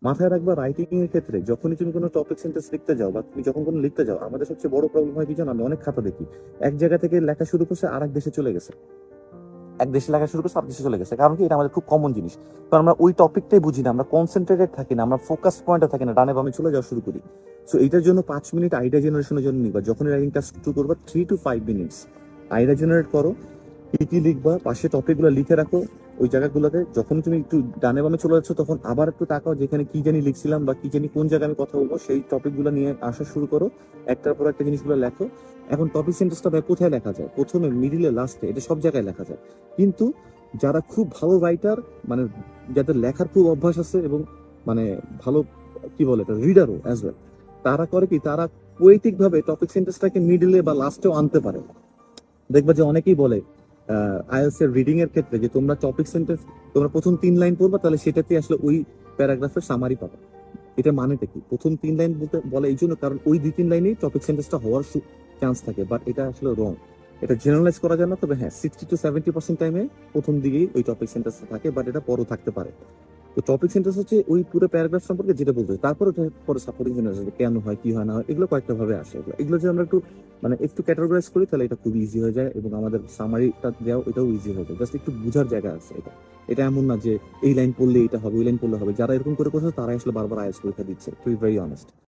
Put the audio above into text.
মাথায় রাখবা, রাইটিং এর ক্ষেত্রে যখনই তুমি কোনো টপিক সেন্টেন্স লিখতে যাও বা তুমি যখন কোনো লিখতে যাও, আমাদের সবচেয়ে বড় প্রবলেম হয় কি জানো? আমি অনেক খাতা দেখি, এক জায়গা থেকে লেখা শুরু করছে আর এক দেশে চলে গেছে, এক দেশে লেখা শুরু করছে আর দেশে চলে গেছে। কারণ কি? এটা আমাদের খুব কমন জিনিস। কারণ আমরা ওই টপিকটাই বুঝি না, আমরা কনসেন্ট্রেটেড থাকি না, আমরা ফোকাস পয়েন্টে থাকি না, ডানে বামে চলে যাওয়া শুরু করি। সো এইটার জন্য 5 মিনিট আইডিয়া জেনারেশনের জন্য নিবা। যখন রাইটিং টাস্ক শুরু করবা, 3 to 5 মিনিটস আইডিয়া জেনারেট করো। কি কি লিখবা, পাশে টপিক গুলো লিখে রাখো। ওই জায়গাগুলোতে যখন তুমি একটু ডানে বামে চলে যাচ্ছ, তখন আবার একটু তাকাও যেখানে কি জানি লিখছিলাম বা কি জানি কোন জায়গায় আমি কথা বলবো, সেই টপিক গুলো নিয়ে আসা শুরু করো। একটার পর একটা জিনিসগুলো লেখো। এখন টপিক সেন্টেন্সটা ভাই কোথায় লেখা যায়? প্রথমে, মিডিলে, লাস্টে, এটা সব জায়গায় লেখা যায়। কিন্তু যারা খুব ভালো রাইটার, মানে যাদের লেখার খুব অভ্যাস আছে এবং মানে ভালো, কি বলে এটা, রিডারও অ্যাজ ওয়েল, তারা করে কি, তারা পোয়েটিক ভাবে টপিক সেন্টেন্সটাকে মিডিলে বা লাস্টেও আনতে পারে। দেখবা যে অনেকেই বলে আইএলটিএস এর রিডিং এর ক্ষেত্রে যে তোমরা টপিক সেন্টেন্স, তোমরা প্রথম 3 লাইন পড়বা, তাহলে সেটাতে আসলে ওই প্যারাগ্রাফের সামারি পাবে। এটা মানেটা কি? প্রথম 3 লাইন বলতে বলে এই জন্য, কারণ ওই 2-3 লাইনেই টপিক সেন্টেন্সটা হওয়ার চান্স থাকে, বাট এটা আসলে রং। এটা জেনারেলাইজ করা যায় না, তবে হ্যাঁ, 60 to 70% টাইমে প্রথম দিকেই ওই টপিক সেন্টেন্সটা থাকে, বাট এটা পরও থাকতে পারে। তো টপিক সেন্টেন্স হচ্ছে ওই পুরো প্যারাগ্রাফ সম্পর্কে যেটা বলতে হয়, তারপরে ওটা পরে সাপোর্টিং সেন্টেন্স আসবে, কেন হয়, কি হয় না হয়, এগুলো কয়েকটা ভাবে আসে। এগুলো এগুলো যদি আমরা একটু মানে একটু ক্যাটাগরাইজ করি, তাহলে এটা খুব ইজি হয়ে যায় এবং আমাদের সামারিটা দেওয়া এটাও ইজি হয়ে যায়। জাস্ট একটু বোঝার জায়গা আছে এটা। এটা এমন না যে এই লাইন পড়লে এটা হবে, ওই লাইন পড়লে হবে। যারা এরকম করে করছে তারাই আসলে বারবার আইএলটিএস পরীক্ষা দিচ্ছে, টু বি ভেরি অনেস্ট।